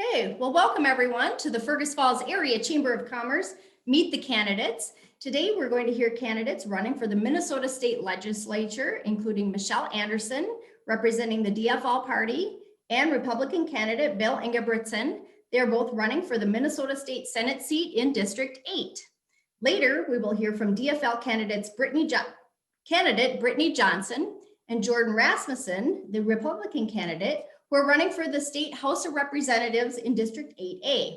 Okay, well, welcome everyone to the Fergus Falls Area Chamber of Commerce Meet the Candidates. Today, we're going to hear candidates running for the Minnesota State Legislature, including Michelle Anderson, representing the DFL party, and Republican candidate Bill Ingebrigtsen. They're both running for the Minnesota State Senate seat in District 8. Later, we will hear from DFL candidates candidate Brittany Johnson and Jordan Rasmussen, the Republican candidate, who are running for the State House of Representatives in District 8A.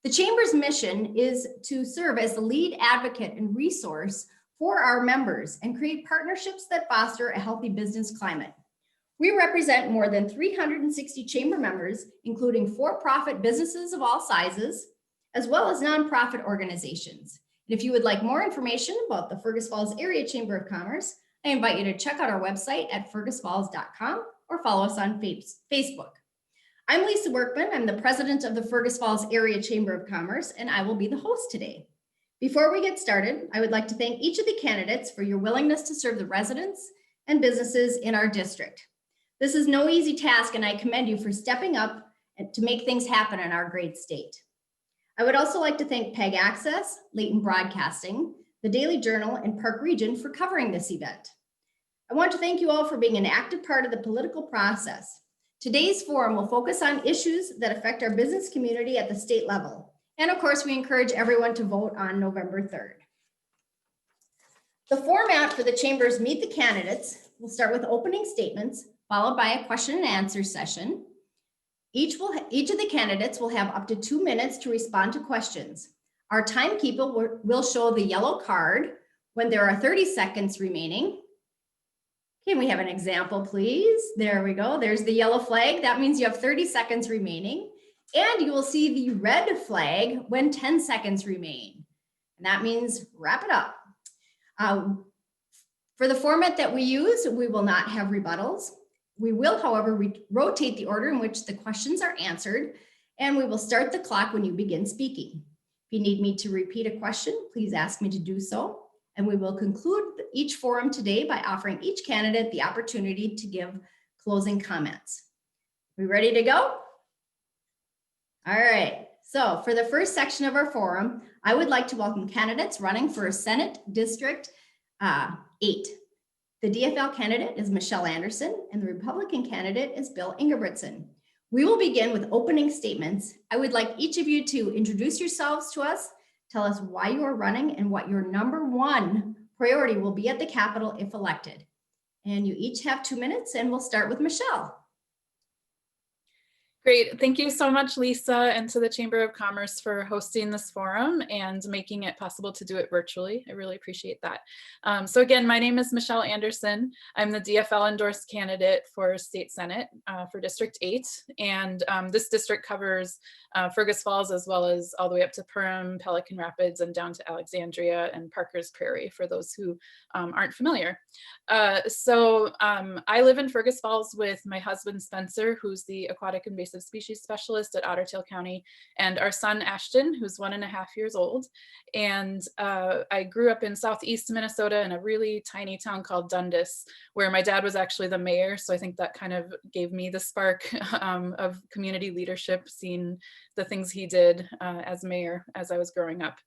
The Chamber's mission is to serve as the lead advocate and resource for our members and create partnerships that foster a healthy business climate. We represent more than 360 Chamber members, including for-profit businesses of all sizes, as well as nonprofit organizations. And if you would like more information about the Fergus Falls Area Chamber of Commerce, I invite you to check out our website at fergusfalls.com or follow us on Facebook. I'm Lisa Workman. I'm the president of the Fergus Falls Area Chamber of Commerce, and I will be the host today. Before we get started, I would like to thank each of the candidates for your willingness to serve the residents and businesses in our district. This is no easy task, and I commend you for stepping up to make things happen in our great state. I would also like to thank PEG Access, Layton Broadcasting, the Daily Journal, and Park Region for covering this event. I want to thank you all for being an active part of the political process. Today's forum will focus on issues that affect our business community at the state level. And of course, we encourage everyone to vote on November 3rd. The format for the Chamber's Meet the Candidates will start with opening statements, followed by a question and answer session. Each of the candidates will have up to 2 minutes to respond to questions. Our timekeeper will show the yellow card when there are 30 seconds remaining. Can we have an example, please? There we go. There's the yellow flag. That means you have 30 seconds remaining. And you will see the red flag when 10 seconds remain. And that means wrap it up. For the format that we use, we will not have rebuttals. We will, however, rotate the order in which the questions are answered, and we will start the clock when you begin speaking. If you need me to repeat a question, please ask me to do so. And we will conclude each forum today by offering each candidate the opportunity to give closing comments. We ready to go? All right, so for the first section of our forum, I would like to welcome candidates running for Senate District 8. The DFL candidate is Michelle Anderson, and the Republican candidate is Bill Ingebrigtsen. We will begin with opening statements. I would like each of you to introduce yourselves to us, tell us why you are running and what your number one priority will be at the Capitol if elected. And you each have 2 minutes, and we'll start with Michelle. Great. Thank you so much, Lisa, and to the Chamber of Commerce for hosting this forum and making it possible to do it virtually. I really appreciate that. So again, my name is Michelle Anderson. I'm the DFL endorsed candidate for State Senate for District 8. And this district covers Fergus Falls, as well as all the way up to Perham, Pelican Rapids, and down to Alexandria and Parker's Prairie, for those who aren't familiar. I live in Fergus Falls with my husband, Spencer, who's the aquatic invasive species specialist at Otter Tail County, and our son, Ashton, who's 1.5 years old. And I grew up in southeast Minnesota in a really tiny town called Dundas, where my dad was actually the mayor. So I think that kind of gave me the spark of community leadership, seeing the things he did as mayor as I was growing up.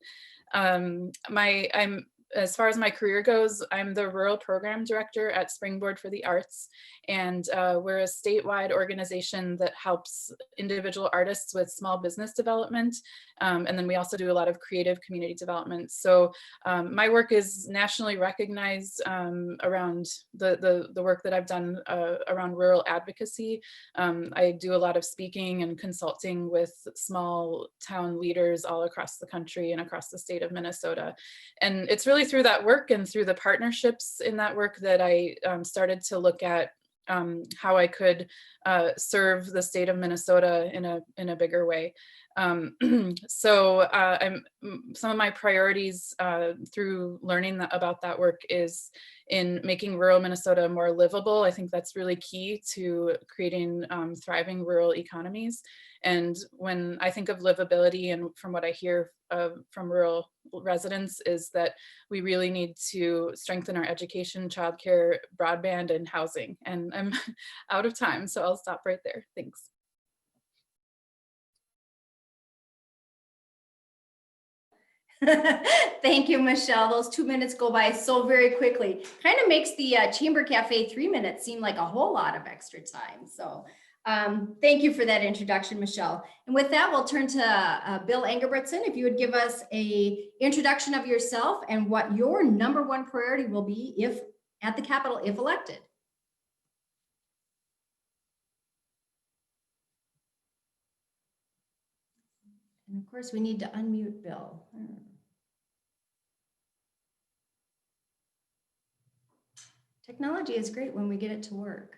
As far as my career goes, I'm the rural program director at Springboard for the Arts, and we're a statewide organization that helps individual artists with small business development, and then we also do a lot of creative community development. So my work is nationally recognized around the work that I've done around rural advocacy. I do a lot of speaking and consulting with small town leaders all across the country and across the state of Minnesota, and it's really through that work and through the partnerships in that work that I started to look at how I could serve the state of Minnesota in a bigger way. Some of my priorities through learning about that work is in making rural Minnesota more livable. I think that's really key to creating thriving rural economies. And when I think of livability, and from what I hear from rural residents, is that we really need to strengthen our education, childcare, broadband, and housing. And I'm out of time, so I'll stop right there. Thanks. Thank you, Michelle. Those 2 minutes go by so very quickly. Kind of makes the Chamber Cafe 3 minutes seem like a whole lot of extra time. So thank you for that introduction, Michelle. And with that, we'll turn to Bill Engebretson. If you would give us a introduction of yourself and what your #1 priority will be if at the Capitol, if elected. And of course, we need to unmute Bill. Technology is great when we get it to work.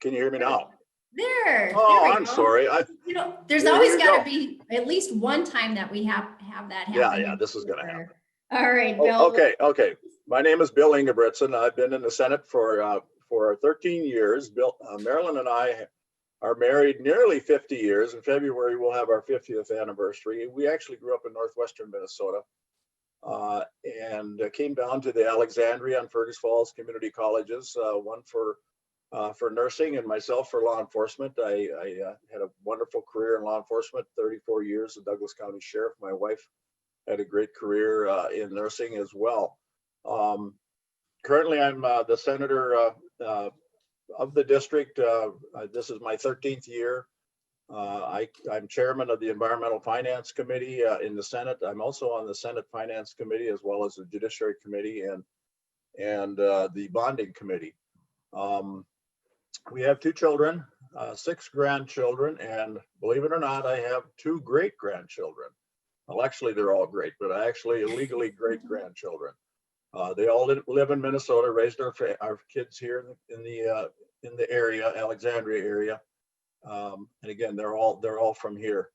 Can you hear me now? There. Oh, there we I'm go. sorry. You know, there's Here always you got to go. be at least one time that we have that happen. Yeah, this is going to happen. All right, Oh, Bill. okay. My name is Bill Engebretson. I've been in the Senate for 13 years. Marilyn and I are married nearly 50 years. In February, we'll have our 50th anniversary. We actually grew up in northwestern Minnesota and came down to the Alexandria and Fergus Falls community colleges, one for nursing and myself for law enforcement. I had a wonderful career in law enforcement, 34 years as Douglas County Sheriff. My wife had a great career in nursing as well. Currently, I'm the senator of the district. This is my 13th year. I'm chairman of the Environmental Finance Committee in the Senate. I'm also on the Senate Finance Committee as well as the Judiciary Committee and the Bonding Committee. We have 2 children, 6 grandchildren, and believe it or not, I have 2 great-grandchildren. Well, actually, they're all great, but actually legally great-grandchildren. They all live in Minnesota, raised our kids here in the area, Alexandria area. And again, they're all from here.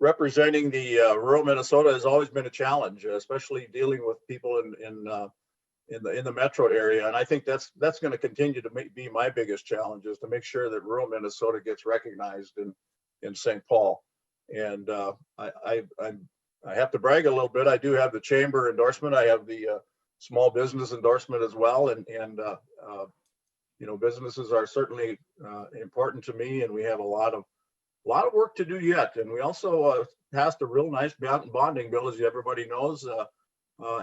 Representing the rural Minnesota has always been a challenge, especially dealing with people in the metro area. And I think that's going to continue to be my biggest challenge, is to make sure that rural Minnesota gets recognized in St. Paul. And I have to brag a little bit. I do have the chamber endorsement. I have the small business endorsement as well. And you know, businesses are certainly important to me, and we have a lot of work to do yet. And we also passed a real nice bonding bill, as everybody knows.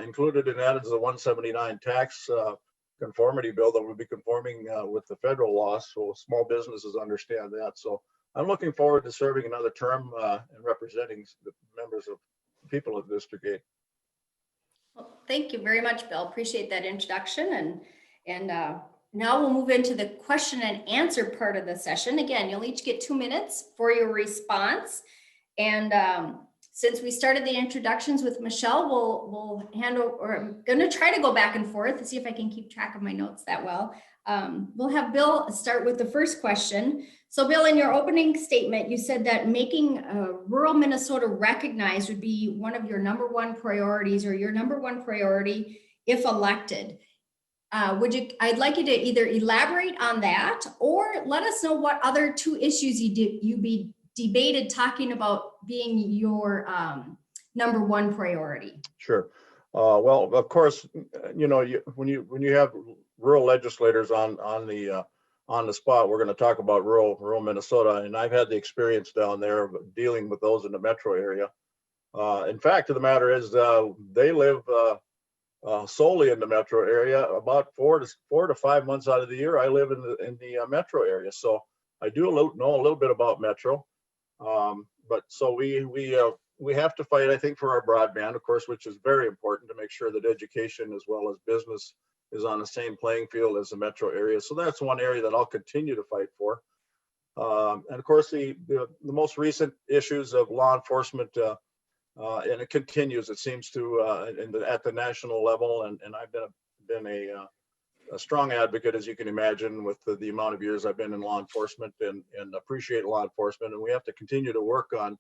Included in that is the 179 tax conformity bill that will be conforming with the federal law, so small businesses understand that. So I'm looking forward to serving another term and representing the members of people of District 8. Well, thank you very much, Bill. Appreciate that introduction. And now we'll move into the question and answer part of the session. Again, you'll each get 2 minutes for your response. And since we started the introductions with Michelle, we'll handle, or I'm going to try to go back and forth to see if I can keep track of my notes that well. We'll have Bill start with the first question. So Bill, in your opening statement, you said that making rural Minnesota recognized would be one of your #1 priorities, or your #1 priority if elected. I'd like you to either elaborate on that or let us know what other 2 issues you debated talking about being your #1 priority. Sure. Well, of course, you know, when you have rural legislators on the spot, we're going to talk about rural Minnesota, and I've had the experience down there of dealing with those in the metro area. In fact, the matter is, they live solely in the metro area. About 4 to 5 months out of the year, I live in the metro area, so I do know a little bit about metro. But so we have to fight, I think, for our broadband, of course, which is very important to make sure that education as well as business is on the same playing field as the metro area. So that's one area that I'll continue to fight for. And of course, the most recent issues of law enforcement, and it continues, it seems to, at the national level. And I've been a strong advocate, as you can imagine, with the amount of years I've been in law enforcement, and appreciate law enforcement. And we have to continue to work on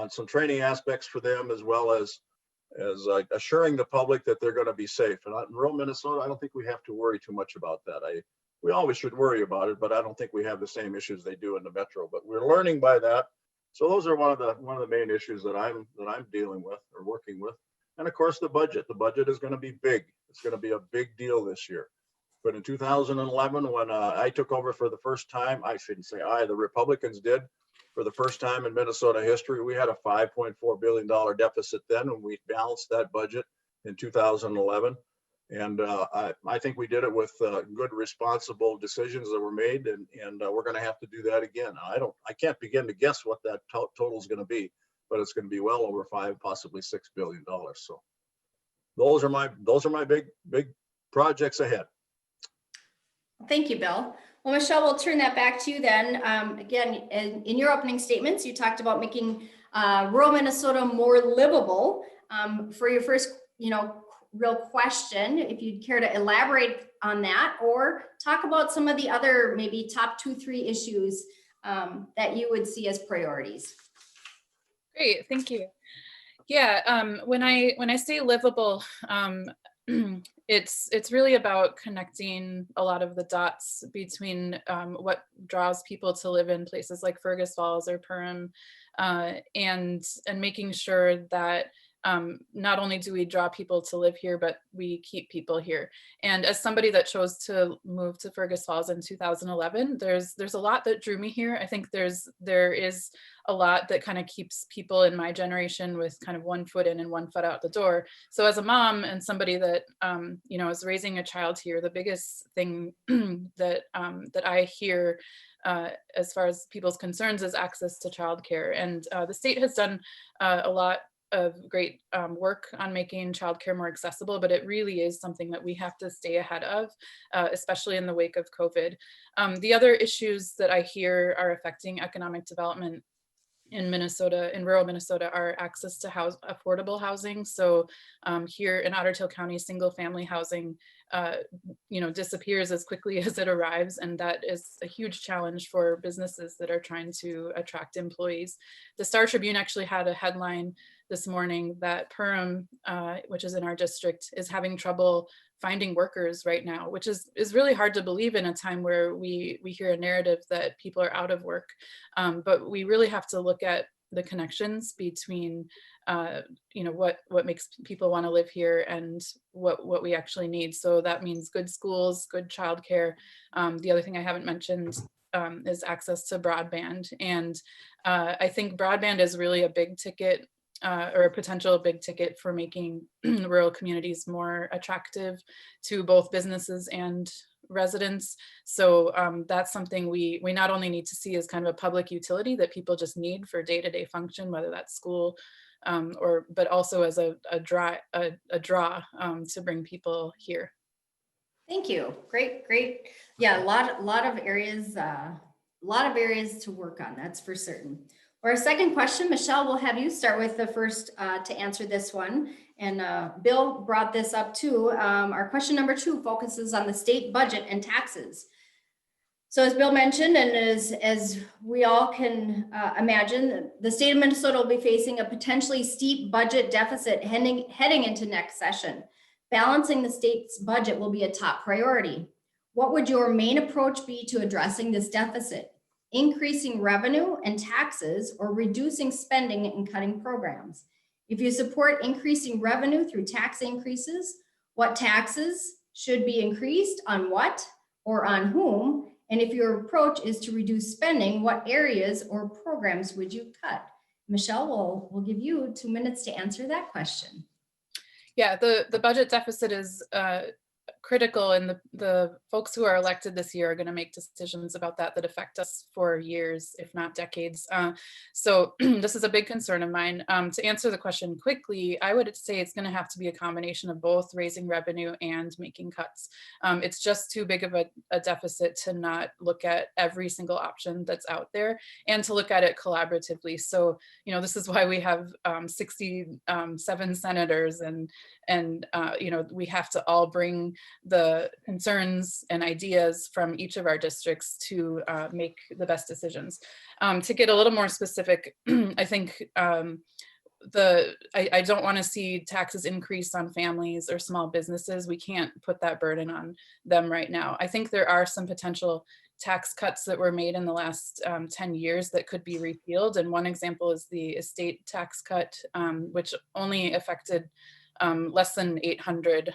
some training aspects for them, as well as assuring the public that they're going to be safe. And in rural Minnesota, I don't think we have to worry too much about that. We always should worry about it, but I don't think we have the same issues they do in the metro. But we're learning by that. So those are one of the main issues that I'm dealing with or working with. And of course, the budget. The budget is going to be big. It's going to be a big deal this year. But in 2011, when I took over for the first time, I shouldn't say I, the Republicans did. for the first time in Minnesota history. We had a $5.4 billion deficit then, and we balanced that budget in 2011. And I think we did it with good, responsible decisions that were made, and we're going to have to do that again. I can't begin to guess what that total is going to be, but it's going to be well over $5, possibly $6 billion. So those are my big projects ahead. Thank you, Bill. Well, Michelle, we'll turn that back to you then. Again, in your opening statements, you talked about making rural Minnesota more livable. For your first, real question, if you'd care to elaborate on that, or talk about some of the other maybe top 2-3 issues that you would see as priorities. Great, thank you. Yeah, when I say livable, it's really about connecting a lot of the dots between what draws people to live in places like Fergus Falls or Perham, and making sure that not only do we draw people to live here, but we keep people here. And as somebody that chose to move to Fergus Falls in 2011, there's a lot that drew me here. I think there is a lot that kind of keeps people in my generation with kind of one foot in and one foot out the door. So as a mom and somebody that is raising a child here, the biggest thing that I hear as far as people's concerns is access to childcare. And the state has done a lot of great work on making childcare more accessible, but it really is something that we have to stay ahead of, especially in the wake of COVID. The other issues that I hear are affecting economic development in Minnesota, in rural Minnesota, are access to affordable housing. So here in Otter Tail County, single family housing, disappears as quickly as it arrives. And that is a huge challenge for businesses that are trying to attract employees. The Star Tribune actually had a headline this morning that Perham, which is in our district, is having trouble finding workers right now, which is really hard to believe in a time where we hear a narrative that people are out of work. But we really have to look at the connections between what makes people want to live here and what we actually need. So that means good schools, good childcare. The other thing I haven't mentioned is access to broadband. And I think broadband is really a big ticket or a potential big ticket for making rural communities more attractive to both businesses and residents. So that's something we not only need to see as kind of a public utility that people just need for day-to-day function, whether that's school but also as a draw to bring people here. Thank you. Great. Yeah, a lot of areas to work on. That's for certain. For our second question, Michelle, we'll have you start with the first to answer this one. And Bill brought this up too. Our question number 2 focuses on the state budget and taxes. So as Bill mentioned, and as we all can imagine, the state of Minnesota will be facing a potentially steep budget deficit heading into next session. Balancing the state's budget will be a top priority. What would your main approach be to addressing this deficit? Increasing revenue and taxes, or reducing spending and cutting programs? If you support increasing revenue through tax increases, what taxes should be increased, on what or on whom? And if your approach is to reduce spending, what areas or programs would you cut? Michelle, we'll give you 2 minutes to answer that question. Yeah, the budget deficit is critical, and the folks who are elected this year are going to make decisions about that affect us for years, if not decades. So this is a big concern of mine. To answer the question quickly, I would say it's going to have to be a combination of both raising revenue and making cuts. It's just too big of a deficit to not look at every single option that's out there and to look at it collaboratively. So, this is why we have 67 senators and we have to all bring the concerns and ideas from each of our districts to make the best decisions. To get a little more specific, I think I don't want to see taxes increase on families or small businesses. We can't put that burden on them right now. I think there are some potential tax cuts that were made in the last 10 years that could be repealed. And one example is the estate tax cut, which only affected less than 800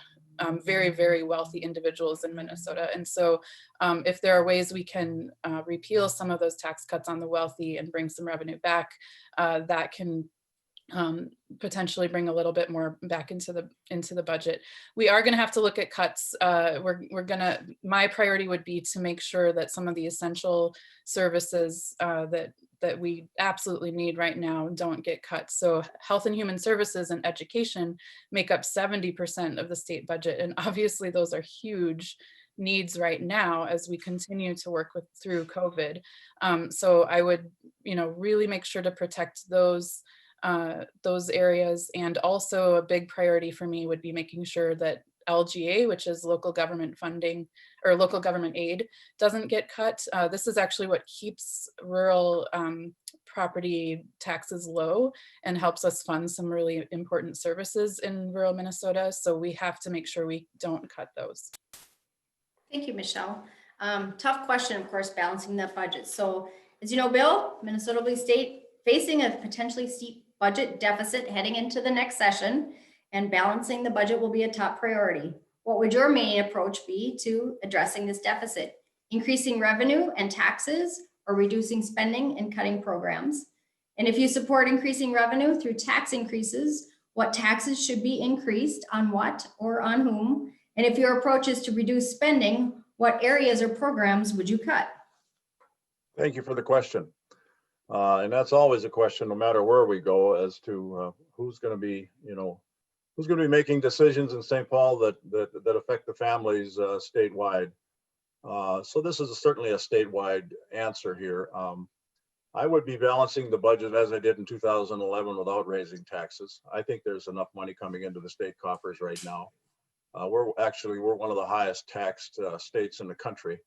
very, very wealthy individuals in Minnesota. And so if there are ways we can repeal some of those tax cuts on the wealthy and bring some revenue back, that can potentially bring a little bit more back into the budget. We are going to have to look at cuts. My priority would be to make sure that some of the essential services that we absolutely need right now don't get cut. So health and human services and education make up 70% of the state budget. And obviously those are huge needs right now as we continue to work through COVID. So I would, really make sure to protect those areas. And also a big priority for me would be making sure that LGA, which is local government funding or local government aid, doesn't get cut. This is actually what keeps rural property taxes low and helps us fund some really important services in rural Minnesota. So we have to make sure we don't cut those. Thank you, Michelle. Tough question, of course, balancing that budget. So as you know, Bill, Minnesota will be state facing a potentially steep budget deficit heading into the next session, and balancing the budget will be a top priority. What would your main approach be to addressing this deficit? Increasing revenue and taxes, or reducing spending and cutting programs? And if you support increasing revenue through tax increases, what taxes should be increased, on what or on whom? And if your approach is to reduce spending, what areas or programs would you cut? Thank you for the question. And that's always a question, no matter where we go, as to who's going to be, who's going to be making decisions in St. Paul that affect the families statewide. So this is certainly a statewide answer here. I would be balancing the budget as I did in 2011 without raising taxes. I think there's enough money coming into the state coffers right now. We're one of the highest taxed states in the country.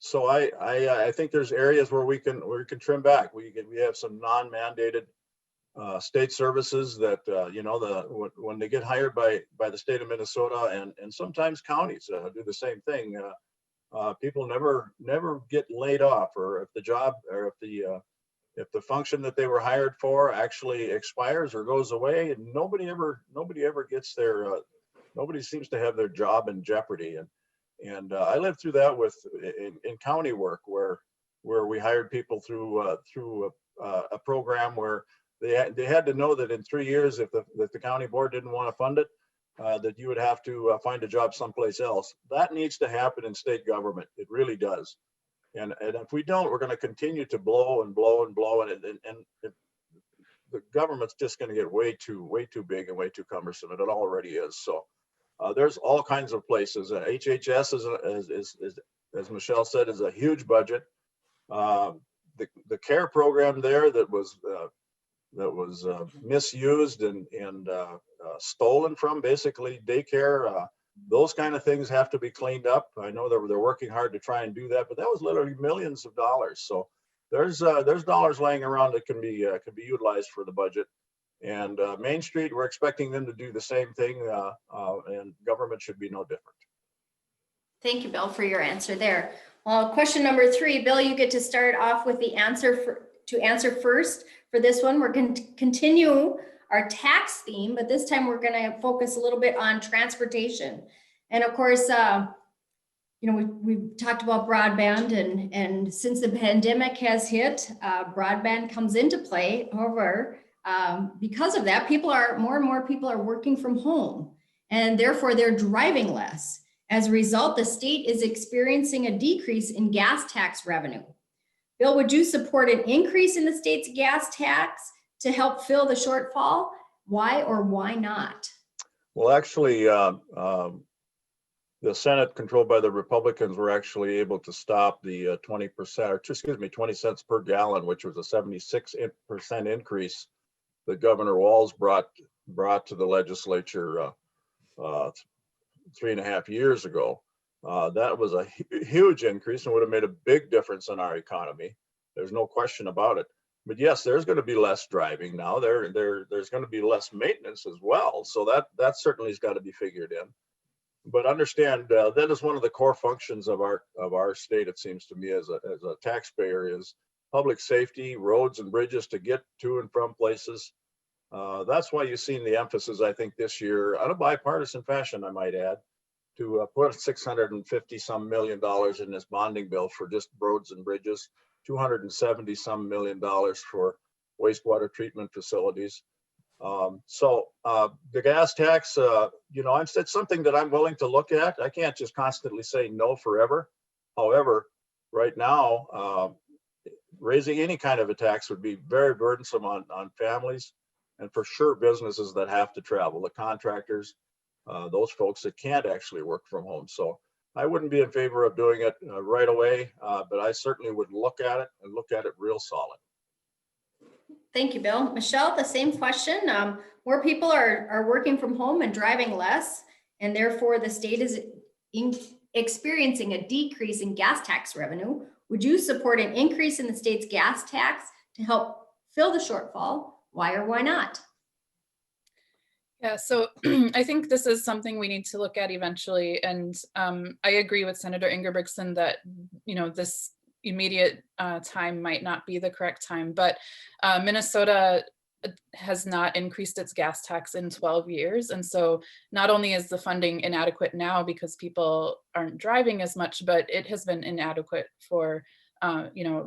So I think there's areas where we can trim back. We have some non-mandated state services that when they get hired by the state of Minnesota, and sometimes counties do the same thing. People never get laid off, or if the job, or if the function that they were hired for actually expires or goes away, and nobody ever gets nobody seems to have their job in jeopardy. And I lived through that in county work, where we hired people through a program where they had to know that in 3 years, if the county board didn't want to fund it, that you would have to find a job someplace else. That needs to happen in state government. It really does. And if we don't, we're going to continue to blow and blow and blow, and the government's just going to get way too big and way too cumbersome, and it already is. So there's all kinds of places. HHS is, as Michelle said, is a huge budget. The care program there that was misused and stolen from, basically daycare, those kind of things have to be cleaned up. I know they're working hard to try and do that, but that was literally millions of dollars. So there's dollars laying around that can be utilized for the budget. And Main Street, we're expecting them to do the same thing, and government should be no different. Thank you, Bill, for your answer there. Well, question number 3, Bill, you get to start off with the answer to answer first for this one. We're going to continue our tax theme, but this time we're going to focus a little bit on transportation. And of course, we've talked about broadband, and since the pandemic has hit, broadband comes into play. However, because of that, more and more people are working from home, and therefore they're driving less. As a result, the state is experiencing a decrease in gas tax revenue. Bill, would you support an increase in the state's gas tax to help fill the shortfall? Why or why not? Well, actually, the Senate, controlled by the Republicans, were actually able to stop the 20 cents per gallon, which was a 76% increase that Governor Walz brought to the legislature 3.5 years ago. That was a huge increase and would have made a big difference in our economy. There's no question about it. But yes, there's going to be less driving now. There's going to be less maintenance as well. So that certainly has got to be figured in. But understand that is one of the core functions of our state. It seems to me, as a taxpayer, is public safety, roads and bridges to get to and from places. That's why you've seen the emphasis, I think, this year, on a bipartisan fashion, I might add, to put 650 some million dollars in this bonding bill for just roads and bridges, 270 some million dollars for wastewater treatment facilities. The gas tax, it's something that I'm willing to look at. I can't just constantly say no forever. However, right now, raising any kind of a tax would be very burdensome on families, and for sure businesses that have to travel, the contractors, those folks that can't actually work from home. So I wouldn't be in favor of doing it right away, but I certainly would look at it and look at it real solid. Thank you, Bill. Michelle, the same question. More people are working from home and driving less, and therefore the state is experiencing a decrease in gas tax revenue. Would you support an increase in the state's gas tax to help fill the shortfall? Why or why not? Yeah, so I think this is something we need to look at eventually. And I agree with Senator Ingebrigtsen that, this immediate time might not be the correct time, but Minnesota has not increased its gas tax in 12 years. And so not only is the funding inadequate now because people aren't driving as much, but it has been inadequate for,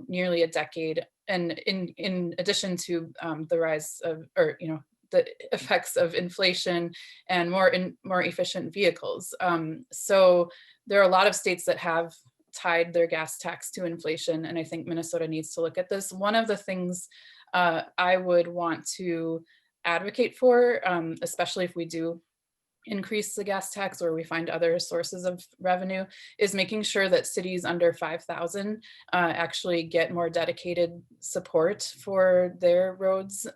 nearly a decade. And in addition to the rise of, the effects of inflation and more efficient vehicles. So there are a lot of states that have tied their gas tax to inflation, and I think Minnesota needs to look at this. One of the things I would want to advocate for, especially if we do increase the gas tax or we find other sources of revenue, is making sure that cities under 5,000 actually get more dedicated support for their roads.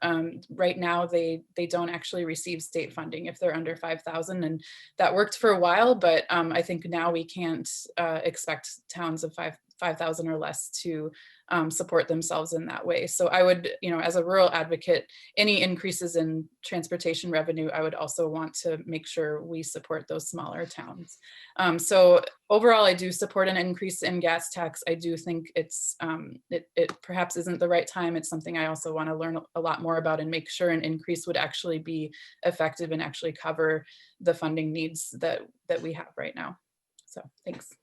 Right now, they don't actually receive state funding if they're under 5,000, and that worked for a while, but I think now we can't expect towns of 5,000 or less to support themselves in that way. So I would, as a rural advocate, any increases in transportation revenue, I would also want to make sure we support those smaller towns. So overall, I do support an increase in gas tax. I do think it's it perhaps isn't the right time. It's something I also want to learn a lot more about and make sure an increase would actually be effective and actually cover the funding needs that we have right now. So thanks.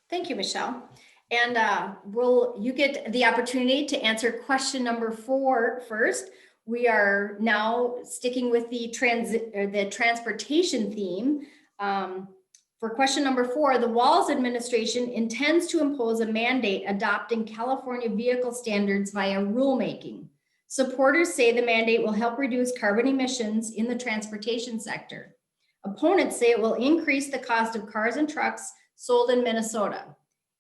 Thank you, Michelle. And will you get the opportunity to answer question number 4 first? We are now sticking with the transportation theme. For question number 4, the Walz administration intends to impose a mandate adopting California vehicle standards via rulemaking. Supporters say the mandate will help reduce carbon emissions in the transportation sector. Opponents say it will increase the cost of cars and trucks sold in Minnesota.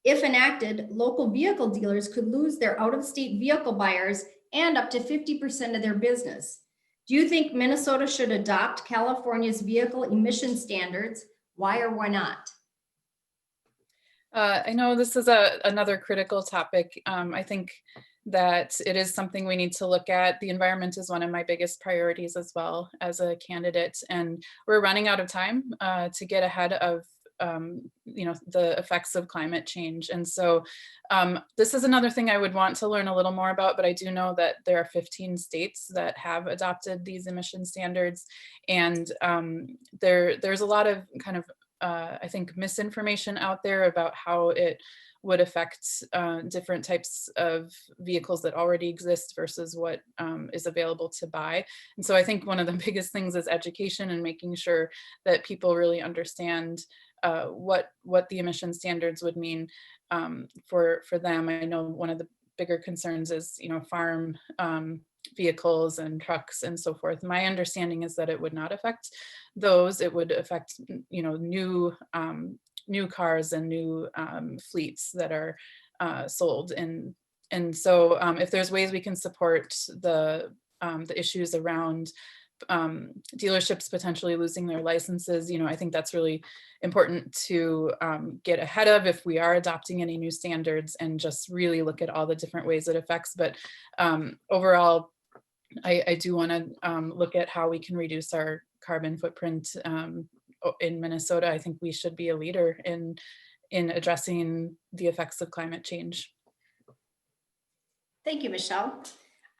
If enacted, local vehicle dealers could lose their out-of-state vehicle buyers and up to 50% of their business. Do you think Minnesota should adopt California's vehicle emission standards? Why or why not? I know this is another critical topic. I think that it is something we need to look at. The environment is one of my biggest priorities as well as a candidate, and we're running out of time to get ahead of the effects of climate change. And so this is another thing I would want to learn a little more about, but I do know that there are 15 states that have adopted these emission standards. And there's a lot of kind of, I think, misinformation out there about how it would affect different types of vehicles that already exist versus what is available to buy. And so I think one of the biggest things is education and making sure that people really understand what the emission standards would mean for them. I know one of the bigger concerns is, farm vehicles and trucks and so forth. My understanding is that it would not affect those. It would affect, new cars and new fleets that are sold. And so if there's ways we can support the issues around dealerships potentially losing their licenses, I think that's really important to get ahead of if we are adopting any new standards, and just really look at all the different ways it affects. But overall, I do want to look at how we can reduce our carbon footprint in Minnesota. I think we should be a leader in addressing the effects of climate change. Thank you, Michelle.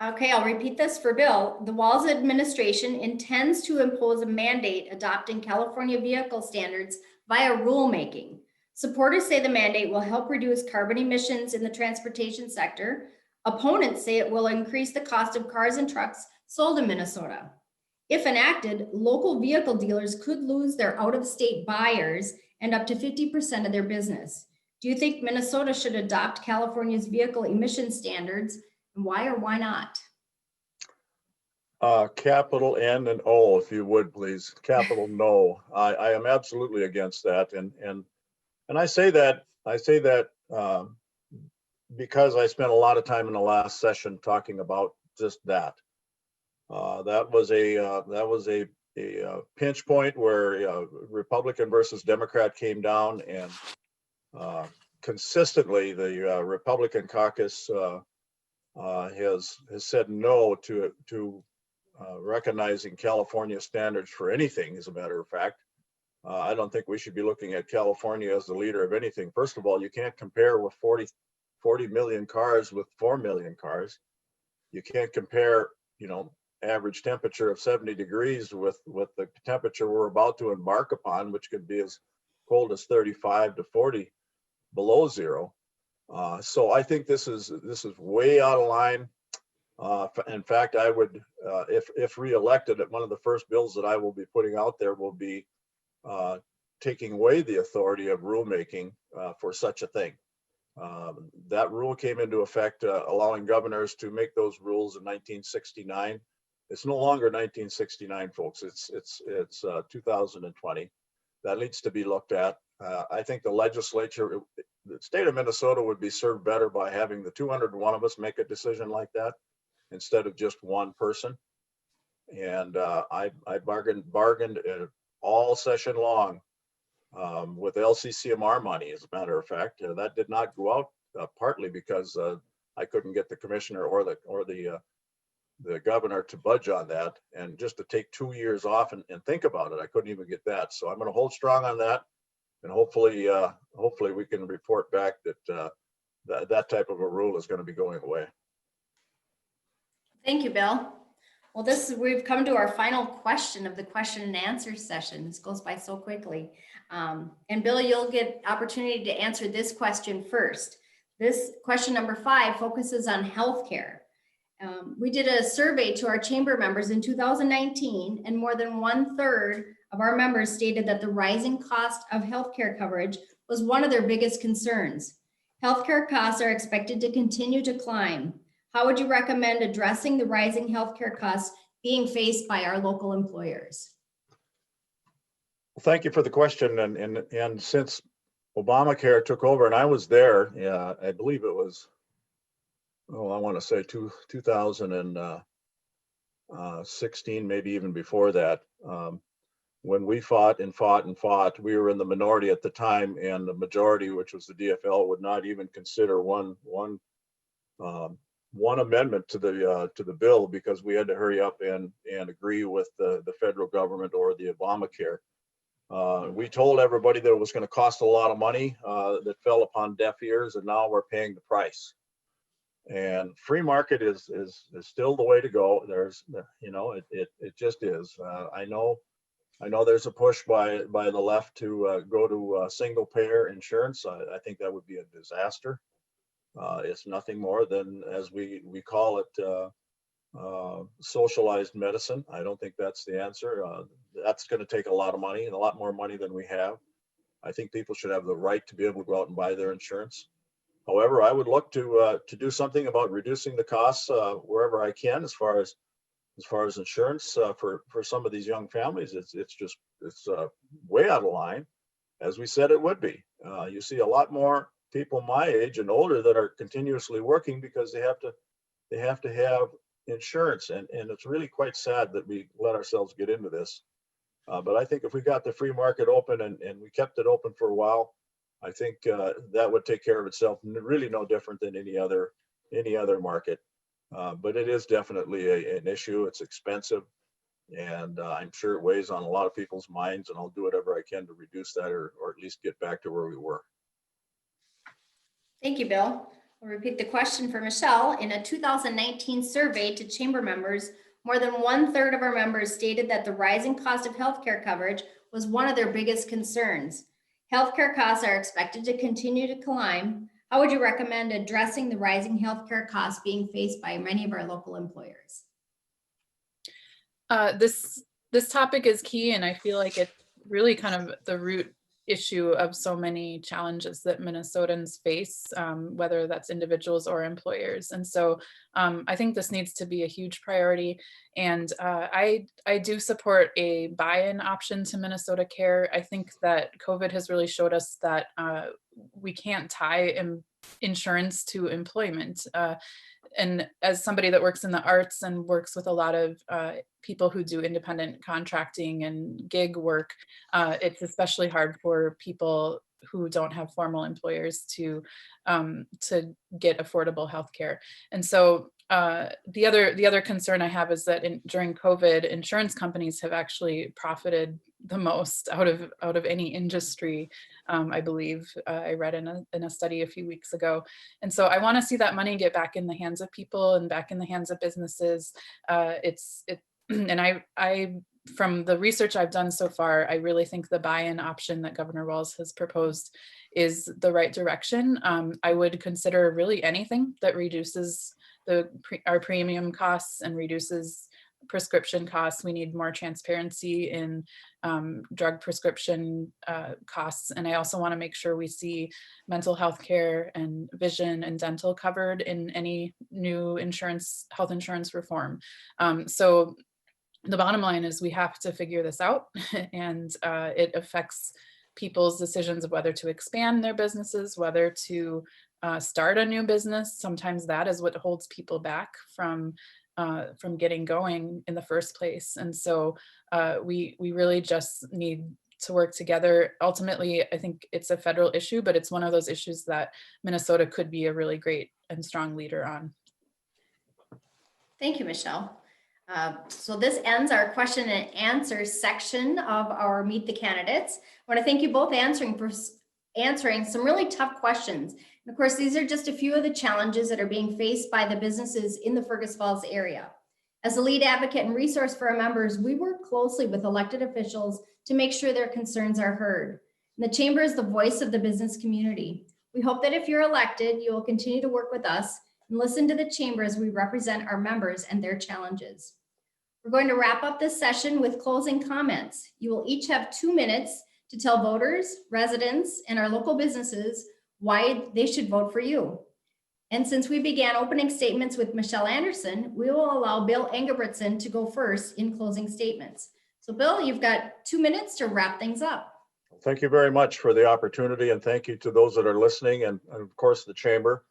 Okay, I'll repeat this for Bill. The Walls administration intends to impose a mandate adopting California vehicle standards via rulemaking. Supporters say the mandate will help reduce carbon emissions in the transportation sector. Opponents say it will increase the cost of cars and trucks sold in Minnesota. If enacted, local vehicle dealers could lose their out-of-state buyers and up to 50% of their business. Do you think Minnesota should adopt California's vehicle emission standards? And why or why not? Capital N and O, if you would, please. Capital no. I am absolutely against that. And I say that, because I spent a lot of time in the last session talking about just that. That was a pinch point where Republican versus Democrat came down, and consistently the Republican caucus has said no to recognizing California standards for anything. As a matter of fact, I don't think we should be looking at California as the leader of anything. First of all, you can't compare with 40 million cars with 4 million cars. You can't compare, average temperature of 70 degrees with the temperature we're about to embark upon, which could be as cold as 35 to 40 below zero. So I think this is way out of line. In fact, I would, if reelected, one of the first bills that I will be putting out there will be taking away the authority of rulemaking for such a thing. That rule came into effect, allowing governors to make those rules in 1969. It's no longer 1969, folks. It's 2020. That needs to be looked at. I think the legislature, the state of Minnesota, would be served better by having the 201 of us make a decision like that instead of just one person. And I bargained all session long with LCCMR money. As a matter of fact, that did not go out partly because I couldn't get the commissioner or the governor to budge on that, and just to take 2 years off and think about it, I couldn't even get that. So I'm going to hold strong on that, and hopefully we can report back that that type of a rule is going to be going away. Thank you, Bill. Well, we've come to our final question of the question and answer session. This goes by so quickly. And Bill, you'll get opportunity to answer this question first. This question number 5 focuses on healthcare. We did a survey to our chamber members in 2019, and more than 1/3 of our members stated that the rising cost of healthcare coverage was one of their biggest concerns. Healthcare costs are expected to continue to climb. How would you recommend addressing the rising healthcare costs being faced by our local employers? Well, thank you for the question. And since Obamacare took over, and I was there, I believe it was, I want to say 2016, maybe even before that, when we fought, we were in the minority at the time, and the majority, which was the DFL, would not even consider one amendment to the bill because we had to hurry up and agree with the federal government or the Obamacare. We told everybody that it was going to cost a lot of money that fell upon deaf ears, and now we're paying the price. And free market is still the way to go. There's, it just is. I know there's a push by the left to go to single payer insurance. I think that would be a disaster. It's nothing more than, as we call it, socialized medicine. I don't think that's the answer. That's going to take a lot of money, and a lot more money than we have. I think people should have the right to be able to go out and buy their insurance. However, I would look to do something about reducing the costs wherever I can, as far as insurance for some of these young families. It's way out of line, as we said it would be. You see a lot more people my age and older that are continuously working because they have to have insurance, and it's really quite sad that we let ourselves get into this. But I think if we got the free market open and we kept it open for a while, I think that would take care of itself. Really no different than any other market. But it is definitely an issue. It's expensive, and I'm sure it weighs on a lot of people's minds, and I'll do whatever I can to reduce that, or at least get back to where we were. Thank you, Bill. I'll repeat the question for Michelle. In a 2019 survey to chamber members, more than 1/3 of our members stated that the rising cost of healthcare coverage was one of their biggest concerns. Healthcare costs are expected to continue to climb. How would you recommend addressing the rising healthcare costs being faced by many of our local employers? This topic is key, and I feel like it's really kind of the root issue of so many challenges that Minnesotans face, whether that's individuals or employers. And so I think this needs to be a huge priority. And I do support a buy-in option to Minnesota Care. I think that COVID has really showed us that we can't tie insurance to employment. And as somebody that works in the arts and works with a lot of people who do independent contracting and gig work, it's especially hard for people who don't have formal employers to get affordable healthcare. And so the other concern I have is that during COVID, insurance companies have actually profited the most out of any industry. I believe I read in a study a few weeks ago. And so I want to see that money get back in the hands of people and back in the hands of businesses. And I from the research I've done so far, I really think the buy-in option that Governor Walz has proposed is the right direction. I would consider really anything that reduces our premium costs and reduces prescription costs. We need more transparency in drug prescription costs. And I also want to make sure we see mental health care and vision and dental covered in any new health insurance reform. So the bottom line is we have to figure this out, and it affects people's decisions of whether to expand their businesses, whether to start a new business. Sometimes that is what holds people back from getting going in the first place. And so we really just need to work together. Ultimately, I think it's a federal issue, but it's one of those issues that Minnesota could be a really great and strong leader on. Thank you, Michelle. So this ends our question and answer section of our Meet the Candidates. I want to thank you both answering some really tough questions. And of course, these are just a few of the challenges that are being faced by the businesses in the Fergus Falls area. As a lead advocate and resource for our members, we work closely with elected officials to make sure their concerns are heard. And the Chamber is the voice of the business community. We hope that if you're elected, you will continue to work with us and listen to the Chamber as we represent our members and their challenges. We're going to wrap up this session with closing comments. You will each have 2 minutes to tell voters, residents, and our local businesses why they should vote for you. And since we began opening statements with Michelle Anderson, we will allow Bill Engebretson to go first in closing statements. So Bill, you've got 2 minutes to wrap things up. Thank you very much for the opportunity, and thank you to those that are listening, and of course the Chamber.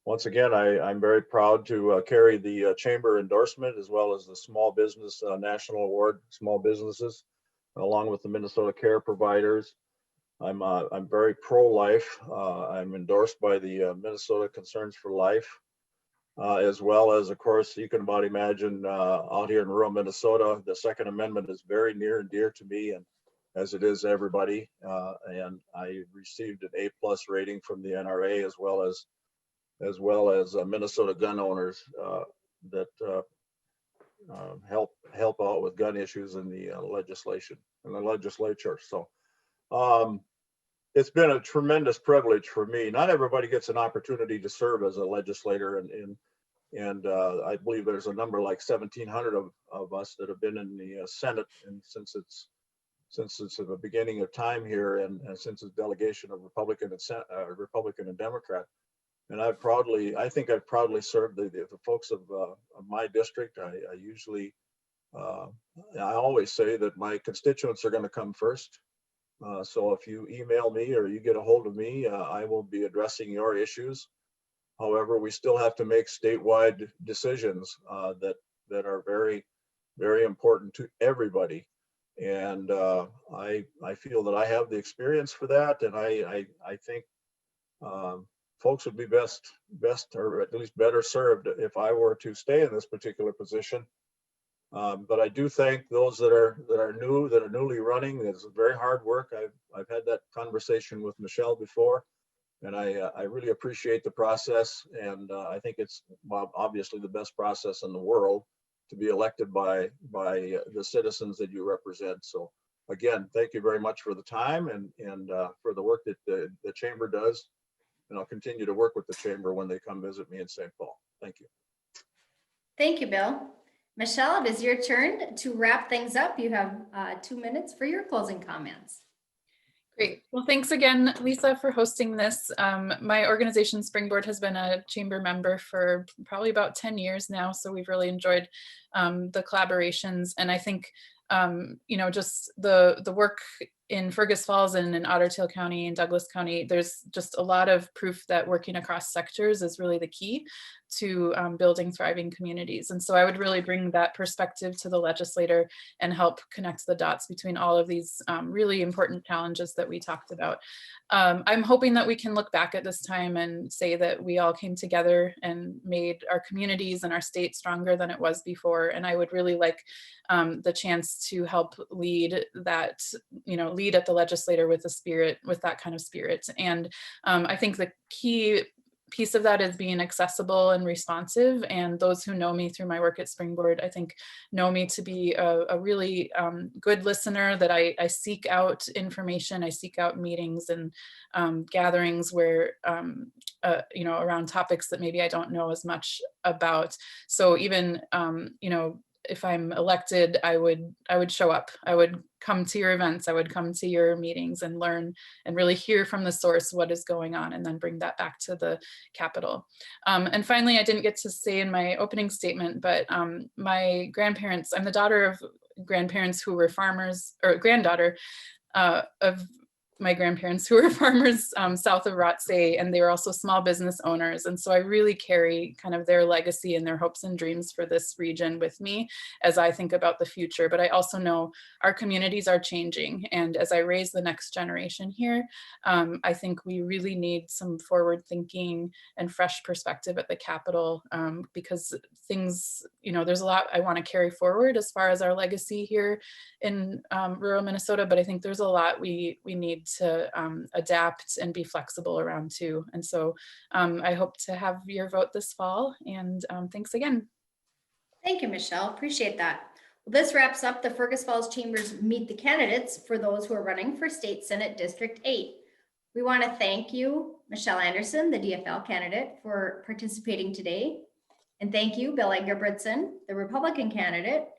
Once again, I'm very proud to carry the Chamber endorsement as well as the Small Business National Award, Small Businesses, along with the Minnesota Care Providers. I'm very pro-life. I'm endorsed by the Minnesota Concerns for Life, as well as, of course, you can about imagine out here in rural Minnesota, the Second Amendment is very near and dear to me, and as it is everybody. And I received an A+ rating from the NRA, as well as Minnesota gun owners that help out with gun issues in the legislature. So it's been a tremendous privilege for me. Not everybody gets an opportunity to serve as a legislator, and I believe there's a number like 1,700 of us that have been in the Senate, and since it's the beginning of time here, and since it's delegation of Republican and Democrat. And I think I've proudly served the folks of my district. I always say that my constituents are going to come first. So if you email me or you get a hold of me, I will be addressing your issues. However, we still have to make statewide decisions that are very, very important to everybody. And I feel that I have the experience for that, and I think folks would be best, or at least better served if I were to stay in this particular position. But I do thank those that are newly running. It's very hard work. I've had that conversation with Michelle before. And I really appreciate the process. And I think it's obviously the best process in the world to be elected by the citizens that you represent. So again, thank you very much for the time and for the work that the chamber does. And I'll continue to work with the chamber when they come visit me in St. Paul. Thank you. Thank you, Bill. Michelle, it is your turn to wrap things up. You have 2 minutes for your closing comments. Great. Well, thanks again, Lisa, for hosting this. My organization, Springboard, has been a chamber member for probably about 10 years now. So we've really enjoyed the collaborations. And I think, you know, just the work in Fergus Falls and in Otter Tail County and Douglas County, there's just a lot of proof that working across sectors is really the key to building thriving communities. And so I would really bring that perspective to the legislator and help connect the dots between all of these really important challenges that we talked about. I'm hoping that we can look back at this time and say that we all came together and made our communities and our state stronger than it was before. And I would really like the chance to help lead that, you know, lead at the legislator with that kind of spirit. And I think the key piece of that is being accessible and responsive. And those who know me through my work at Springboard, I think know me to be a really good listener, that I seek out information, I seek out meetings and gatherings where, you know, around topics that maybe I don't know as much about. So even, you know, if I'm elected, I would show up. I would come to your events. I would come to your meetings and learn and really hear from the source what is going on, and then bring that back to the Capitol. And finally, I didn't get to say in my opening statement, but my grandparents, I'm the daughter of grandparents who were farmers, or granddaughter of my grandparents who were farmers south of Rothsay, and they were also small business owners. And so I really carry kind of their legacy and their hopes and dreams for this region with me as I think about the future. But I also know our communities are changing. And as I raise the next generation here, I think we really need some forward thinking and fresh perspective at the Capitol, because things, you know, there's a lot I want to carry forward as far as our legacy here in rural Minnesota, but I think there's a lot we need to adapt and be flexible around too. And so I hope to have your vote this fall, and thanks again. Thank you, Michelle. Appreciate that. Well, this wraps up the Fergus Falls Chamber's Meet the Candidates for those who are running for State Senate District 8. We want to thank you, Michelle Anderson, the DFL candidate, for participating today. And thank you, Bill Ingebrigtsen, the Republican candidate,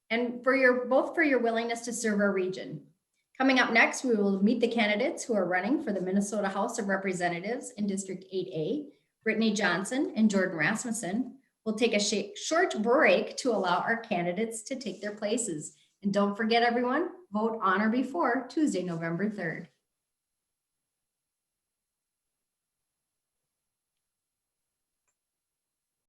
and both for your willingness to serve our region. Coming up next, we will meet the candidates who are running for the Minnesota House of Representatives in District 8A, Brittany Johnson and Jordan Rasmussen. We'll take a short break to allow our candidates to take their places. And don't forget, everyone, vote on or before Tuesday, November 3rd.